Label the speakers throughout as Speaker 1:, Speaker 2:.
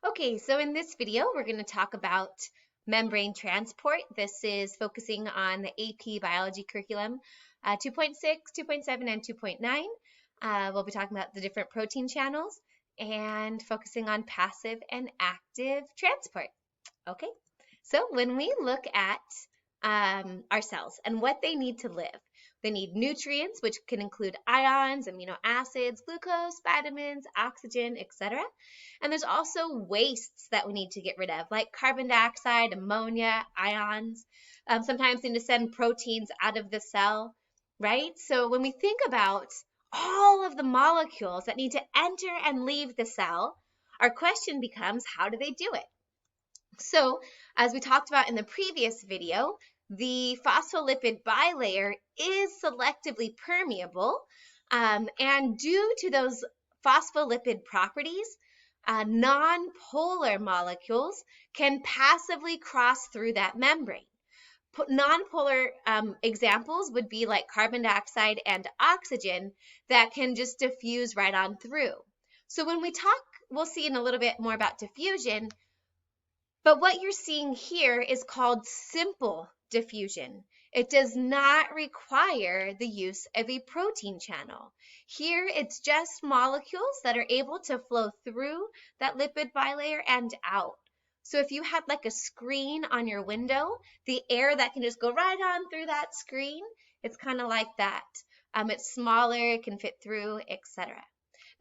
Speaker 1: Okay, so in this video, we're going to talk about membrane transport. This is focusing on the AP biology curriculum 2.6, 2.7, and 2.9. We'll be talking about the different protein channels and focusing on passive and active transport. Okay, so when we look at our cells and what they need to live, they need nutrients, which can include ions, amino acids, glucose, vitamins, oxygen, etc. And there's also wastes that we need to get rid of, like carbon dioxide, ammonia, ions. Sometimes we need to send proteins out of the cell, right? So when we think about all of the molecules that need to enter and leave the cell, our question becomes, how do they do it? So, as we talked about in the previous video, the phospholipid bilayer is selectively permeable, and due to those phospholipid properties, nonpolar molecules can passively cross through that membrane. Nonpolar examples would be like carbon dioxide and oxygen that can just diffuse right on through. So when we talk, we'll see in a little bit more about diffusion. But what you're seeing here is called simple diffusion. It does not require the use of a protein channel. Here, it's just molecules that are able to flow through that lipid bilayer and out. So if you had like a screen on your window, the air that can just go right on through that screen, it's kind of like that. It's smaller, it can fit through, etc.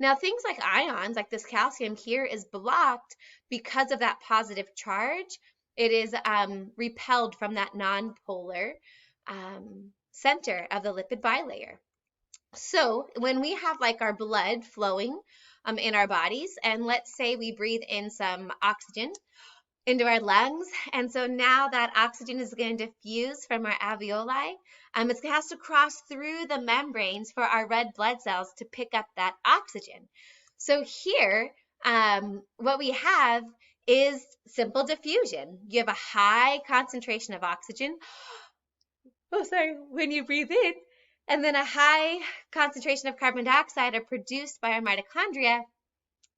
Speaker 1: Now, things like ions, like this calcium here, is blocked because of that positive charge. It is repelled from that nonpolar center of the lipid bilayer. So when we have like our blood flowing in our bodies, and let's say we breathe in some oxygen into our lungs. And so now that oxygen is going to diffuse from our alveoli. It has to cross through the membranes for our red blood cells to pick up that oxygen. So here, what we have is simple diffusion. You have a high concentration of oxygen. When you breathe in, and then a high concentration of carbon dioxide are produced by our mitochondria.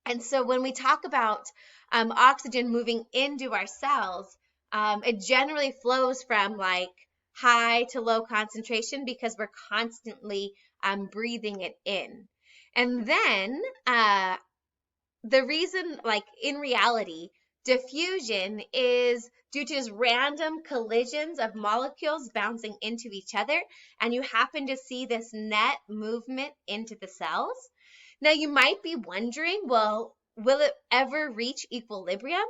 Speaker 1: And so when we talk about oxygen moving into our cells, it generally flows from like high to low concentration because we're constantly breathing it in. And then the reason, like in reality, diffusion is due to just random collisions of molecules bouncing into each other, and you happen to see this net movement into the cells. Now, you might be wondering, well, will it ever reach equilibrium?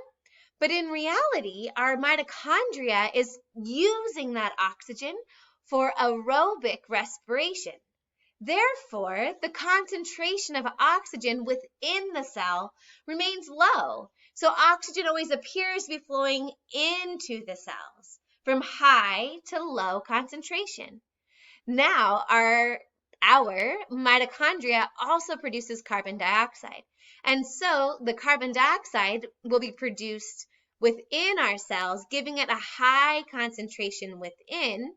Speaker 1: But in reality, our mitochondria is using that oxygen for aerobic respiration. Therefore, the concentration of oxygen within the cell remains low. So oxygen always appears to be flowing into the cells from high to low concentration. Now, our mitochondria also produces carbon dioxide. And so the carbon dioxide will be produced within our cells, giving it a high concentration within.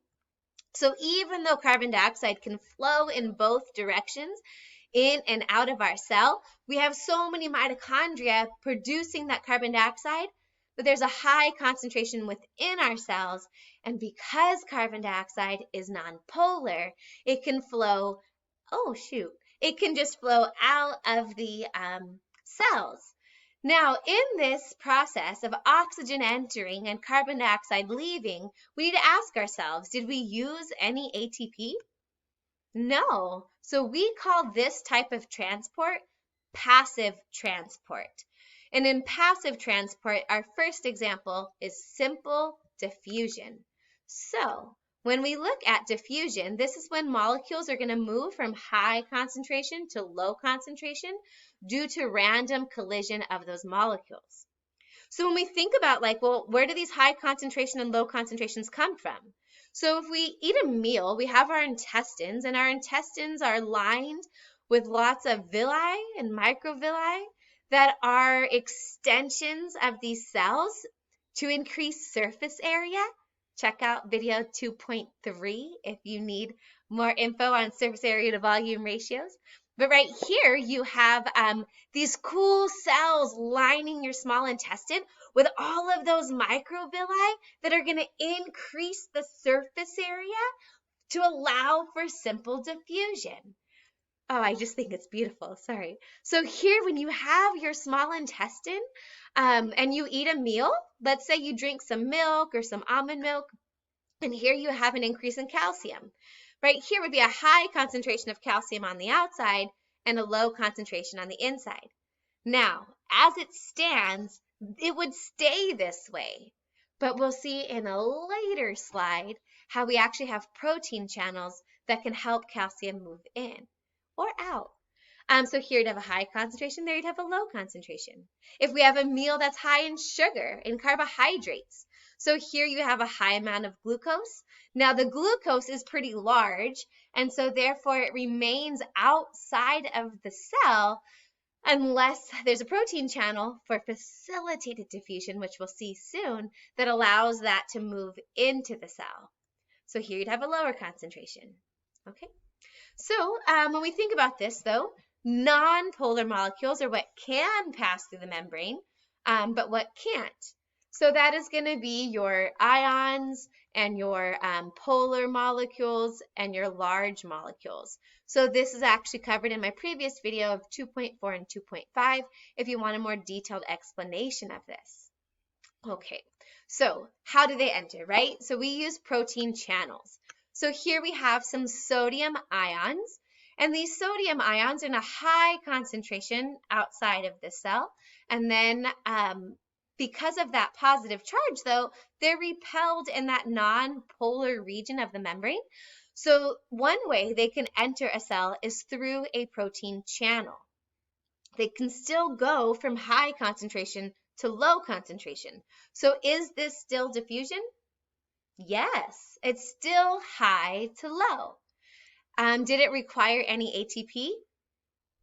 Speaker 1: So even though carbon dioxide can flow in both directions, in and out of our cell, we have so many mitochondria producing that carbon dioxide that there's a high concentration within our cells. And because carbon dioxide is nonpolar, it can flow, it can just flow out of the cells. Now, in this process of oxygen entering and carbon dioxide leaving, we need to ask ourselves, did we use any ATP? No. So we call this type of transport passive transport. And in passive transport, our first example is simple diffusion. So when we look at diffusion, this is when molecules are going to move from high concentration to low concentration due to random collision of those molecules. So when we think about like, well, where do these high concentration and low concentrations come from? So if we eat a meal, we have our intestines, and our intestines are lined with lots of villi and microvilli that are extensions of these cells to increase surface area. Check out video 2.3 if you need more info on surface area to volume ratios. But right here, you have these cool cells lining your small intestine with all of those microvilli that are going to increase the surface area to allow for simple diffusion. Oh, I just think it's beautiful. Sorry. So here, when you have your small intestine and you eat a meal, let's say you drink some milk or some almond milk, and here you have an increase in calcium. Right here would be a high concentration of calcium on the outside and a low concentration on the inside. Now, as it stands, it would stay this way. But we'll see in a later slide how we actually have protein channels that can help calcium move in or out. So here you'd have a high concentration, there you'd have a low concentration. If we have a meal that's high in sugar, in carbohydrates, so here you have a high amount of glucose. Now the glucose is pretty large, and so therefore it remains outside of the cell unless there's a protein channel for facilitated diffusion, which we'll see soon, that allows that to move into the cell. So here you'd have a lower concentration. Okay. So when we think about this, though, non-polar molecules are what can pass through the membrane, but what can't. So that is going to be your ions and your polar molecules and your large molecules. So this is actually covered in my previous video of 2.4 and 2.5 if you want a more detailed explanation of this. Okay, so how do they enter, right? So we use protein channels. So here we have some sodium ions, and these sodium ions are in a high concentration outside of the cell, and then because of that positive charge, though, they're repelled in that non-polar region of the membrane. So one way they can enter a cell is through a protein channel. They can still go from high concentration to low concentration. So is this still diffusion? Yes, it's still high to low. Did it require any ATP?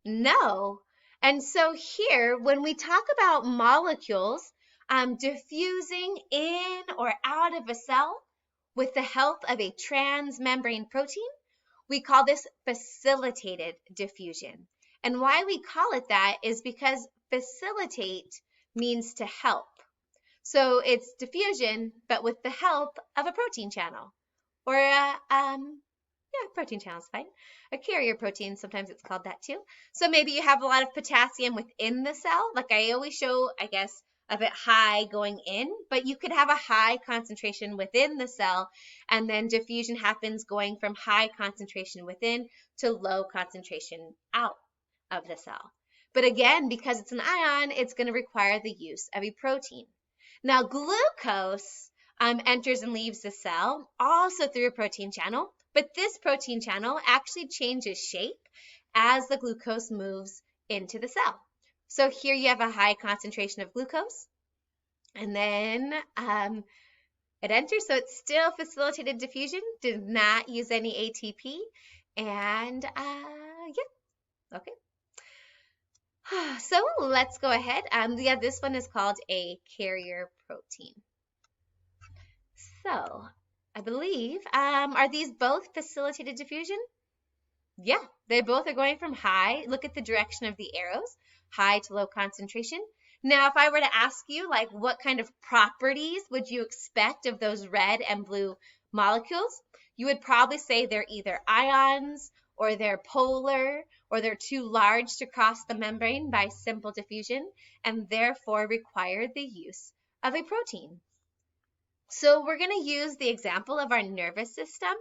Speaker 1: No. And so here, when we talk about molecules diffusing in or out of a cell with the help of a transmembrane protein, we call this facilitated diffusion. And why we call it that is because facilitate means to help. So it's diffusion, but with the help of a protein channel or protein channel is fine. A carrier protein, sometimes it's called that too. So maybe you have a lot of potassium within the cell. Like I always show, I guess, a bit high going in, but you could have a high concentration within the cell, and then diffusion happens going from high concentration within to low concentration out of the cell. But again, because it's an ion, it's going to require the use of a protein. Now, glucose enters and leaves the cell also through a protein channel, but this protein channel actually changes shape as the glucose moves into the cell. So here you have a high concentration of glucose, and then it enters, so it's still facilitated diffusion, did not use any ATP, and yeah, okay. So let's go ahead. Yeah, this one is called a carrier protein. So I believe, are these both facilitated diffusion? Yeah, they both are going from high. Look at the direction of the arrows, high to low concentration. Now, if I were to ask you, like, what kind of properties would you expect of those red and blue molecules? You would probably say they're either ions, or they're polar, or they're too large to cross the membrane by simple diffusion, and therefore require the use of a protein. So we're going to use the example of our nervous system.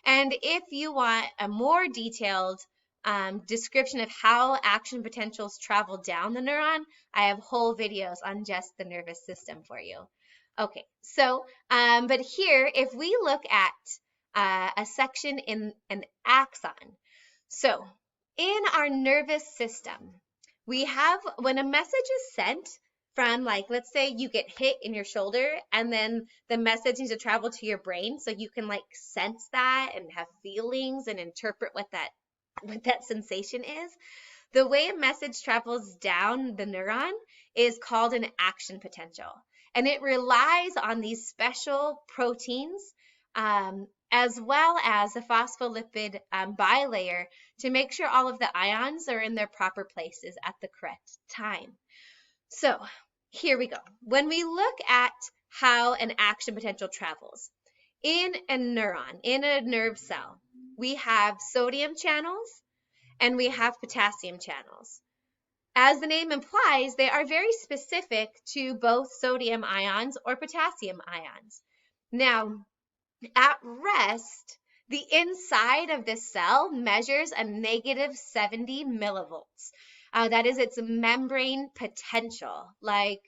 Speaker 1: And if you want a more detailed description of how action potentials travel down the neuron, I have whole videos on just the nervous system for you. Okay, so, but here, if we look at a section in an axon, so in our nervous system, we have, when a message is sent, from, like, let's say you get hit in your shoulder and then the message needs to travel to your brain so you can, like, sense that and have feelings and interpret what that sensation is. The way a message travels down the neuron is called an action potential, and it relies on these special proteins as well as the phospholipid bilayer to make sure all of the ions are in their proper places at the correct time. So here we go. When we look at how an action potential travels, in a neuron, in a nerve cell, we have sodium channels and we have potassium channels. As the name implies, they are very specific to both sodium ions or potassium ions. Now, at rest, the inside of this cell measures a negative 70 millivolts. That is its membrane potential, like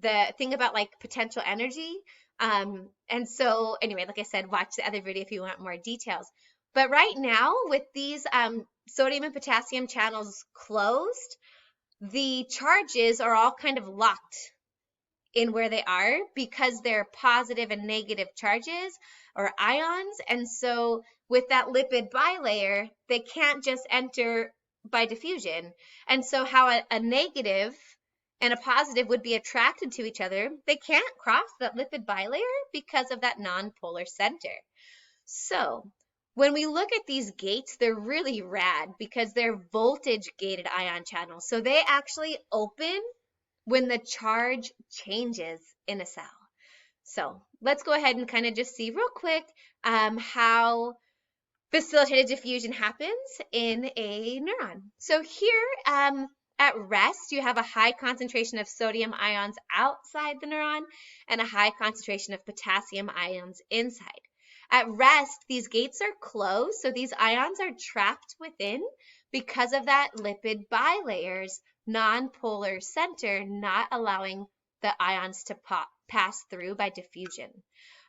Speaker 1: the thing about like potential energy. And so anyway, like I said, watch the other video if you want more details. But right now, with these sodium and potassium channels closed, the charges are all kind of locked in where they are because they're positive and negative charges or ions. And so with that lipid bilayer, they can't just enter by diffusion. And so how a negative and a positive would be attracted to each other, they can't cross that lipid bilayer because of that nonpolar center. So when we look at these gates, they're really rad because they're voltage gated ion channels. So they actually open when the charge changes in a cell. So let's go ahead and kind of just see real quick how facilitated diffusion happens in a neuron. So here at rest, you have a high concentration of sodium ions outside the neuron and a high concentration of potassium ions inside. At rest, these gates are closed, so these ions are trapped within because of that lipid bilayer's nonpolar center not allowing the ions to pass through by diffusion.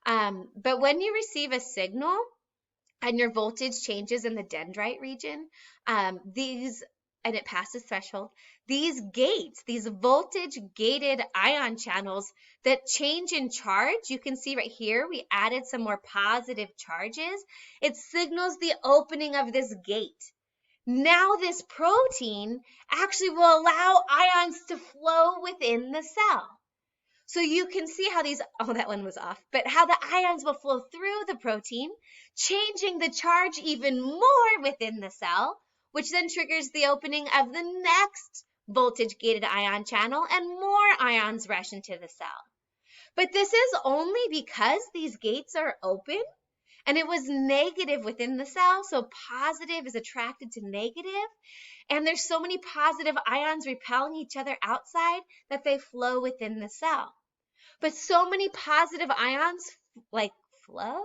Speaker 1: But when you receive a signal and your voltage changes in the dendrite region, and it passes threshold, these gates, these voltage gated ion channels that change in charge, you can see right here, we added some more positive charges. It signals the opening of this gate. Now this protein actually will allow ions to flow within the cell. So you can see how these, oh, that one was off, but how the ions will flow through the protein, changing the charge even more within the cell, which then triggers the opening of the next voltage-gated ion channel and more ions rush into the cell. But this is only because these gates are open and it was negative within the cell, so positive is attracted to negative, and there's so many positive ions repelling each other outside that they flow within the cell. But so many positive ions like flew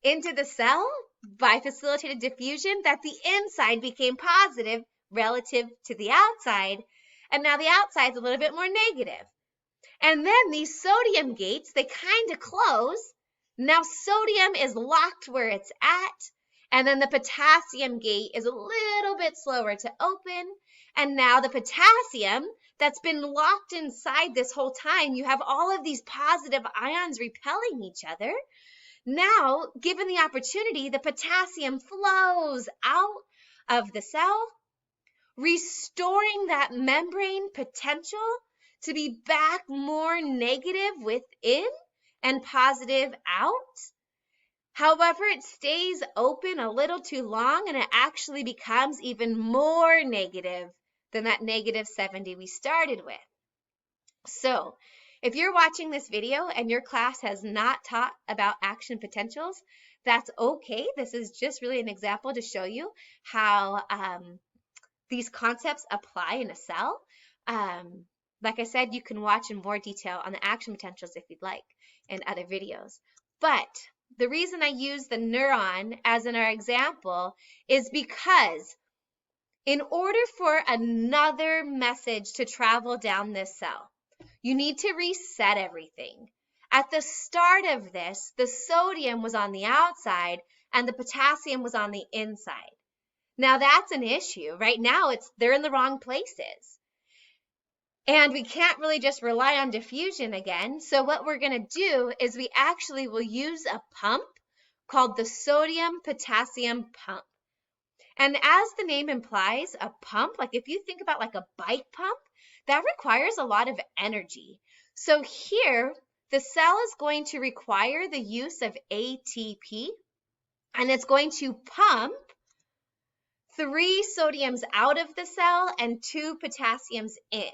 Speaker 1: into the cell by facilitated diffusion that the inside became positive relative to the outside, and now the outside's a little bit more negative. And then these sodium gates, they kind of close. Now sodium is locked where it's at, and then the potassium gate is a little bit slower to open, and now the potassium that's been locked inside this whole time, you have all of these positive ions repelling each other. Now, given the opportunity, the potassium flows out of the cell, restoring that membrane potential to be back more negative within and positive out. However, it stays open a little too long and it actually becomes even more negative than that negative 70 we started with. So if you're watching this video and your class has not taught about action potentials, that's okay. This is just really an example to show you how these concepts apply in a cell. Like I said, you can watch in more detail on the action potentials if you'd like in other videos. But the reason I use the neuron as in our example is because in order for another message to travel down this cell, you need to reset everything. At the start of this, the sodium was on the outside and the potassium was on the inside. Now that's an issue. Right now, they're in the wrong places. And we can't really just rely on diffusion again. So what we're going to do is we actually will use a pump called the sodium-potassium pump. And as the name implies, a pump, like if you think about like a bike pump, that requires a lot of energy. So here, the cell is going to require the use of ATP, and it's going to pump 3 sodiums out of the cell and 2 potassiums in.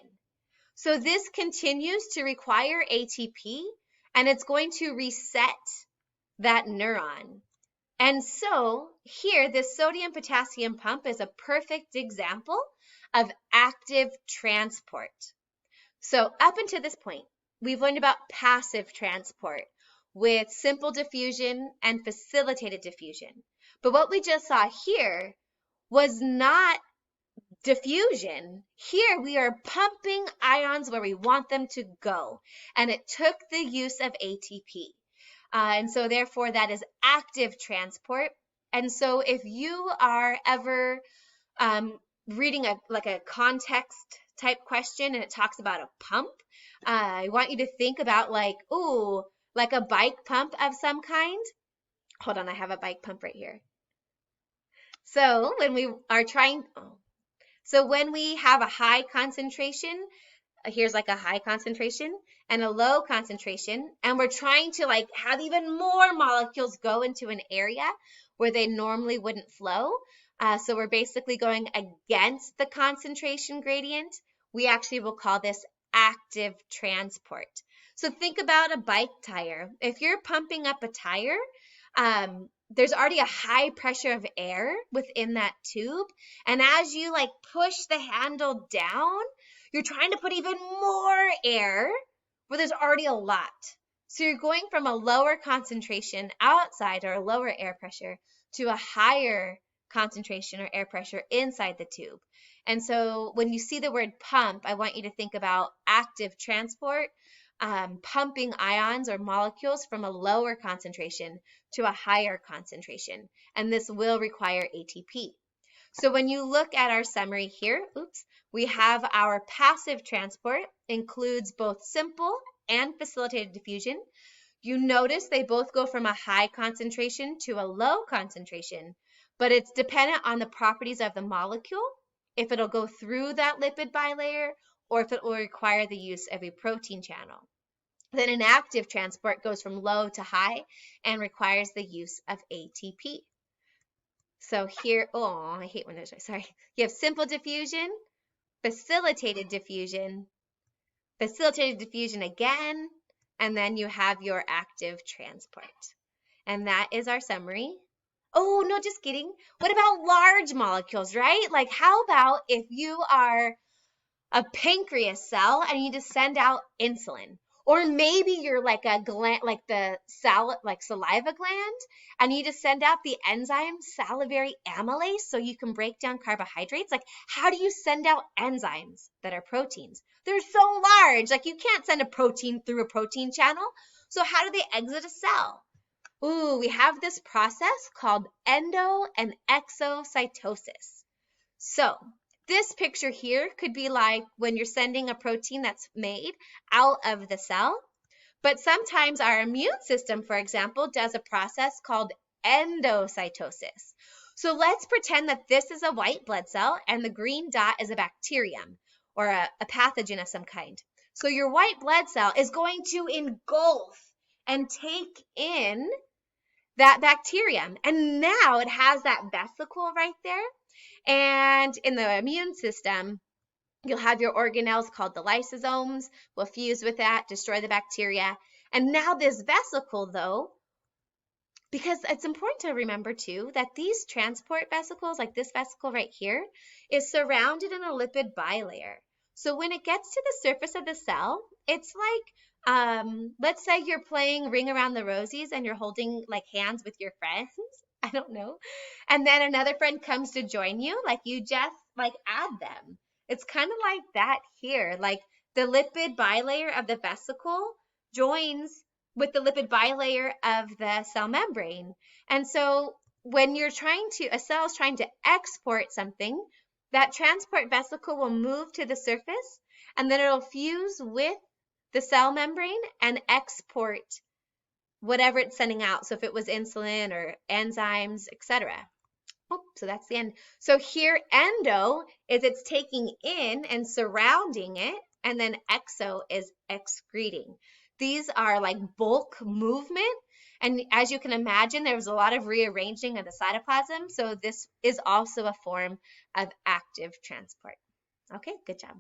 Speaker 1: So this continues to require ATP, and it's going to reset that neuron. And so here, this sodium-potassium pump is a perfect example of active transport. So up until this point, we've learned about passive transport with simple diffusion and facilitated diffusion. But what we just saw here was not diffusion. Here we are pumping ions where we want them to go, and it took the use of ATP. And so therefore that is active transport. And so if you are ever reading a context type question and it talks about a pump, I want you to think about like a bike pump of some kind. Hold on, I have a bike pump right here. So when we are when we have a high concentration, here's like a high concentration and a low concentration, and we're trying to like have even more molecules go into an area where they normally wouldn't flow. So we're basically going against the concentration gradient. We actually will call this active transport. So think about a bike tire. If you're pumping up a tire, there's already a high pressure of air within that tube. And as you like push the handle down, you're trying to put even more air where there's already a lot. So you're going from a lower concentration outside or a lower air pressure to a higher concentration or air pressure inside the tube. And so when you see the word pump, I want you to think about active transport, pumping ions or molecules from a lower concentration to a higher concentration. And this will require ATP. So when you look at our summary here, we have our passive transport includes both simple and facilitated diffusion. You notice they both go from a high concentration to a low concentration, but it's dependent on the properties of the molecule, if it'll go through that lipid bilayer or if it will require the use of a protein channel. Then an active transport goes from low to high and requires the use of ATP. So here, I hate when there's, sorry. You have simple diffusion, facilitated diffusion again, and then you have your active transport. And that is our summary. Oh, no, just kidding. What about large molecules, right? Like how about if you are a pancreas cell and you need to send out insulin? Or maybe you're like a gland, like the saliva gland, and you just send out the enzyme salivary amylase so you can break down carbohydrates. Like, how do you send out enzymes that are proteins? They're so large, like you can't send a protein through a protein channel. So how do they exit a cell? We have this process called endo and exocytosis. So this picture here could be like when you're sending a protein that's made out of the cell. But sometimes our immune system, for example, does a process called endocytosis. So let's pretend that this is a white blood cell and the green dot is a bacterium or a pathogen of some kind. So your white blood cell is going to engulf and take in that bacterium. And now it has that vesicle right there. And in the immune system, you'll have your organelles called the lysosomes, will fuse with that, destroy the bacteria. And now this vesicle, though, because it's important to remember, too, that these transport vesicles, like this vesicle right here, is surrounded in a lipid bilayer. So when it gets to the surface of the cell, it's like, let's say you're playing Ring Around the Rosies and you're holding like hands with your friends. I don't know. And then another friend comes to join you, like you just like add them. It's kind of like that here. Like the lipid bilayer of the vesicle joins with the lipid bilayer of the cell membrane. And so when a cell is trying to export something, that transport vesicle will move to the surface and then it'll fuse with the cell membrane and export whatever it's sending out. So if it was insulin or enzymes, etc. So that's the end. So here endo is it's taking in and surrounding it, and then exo is excreting. These are like bulk movement. And as you can imagine, there was a lot of rearranging of the cytoplasm. So this is also a form of active transport. Okay, good job.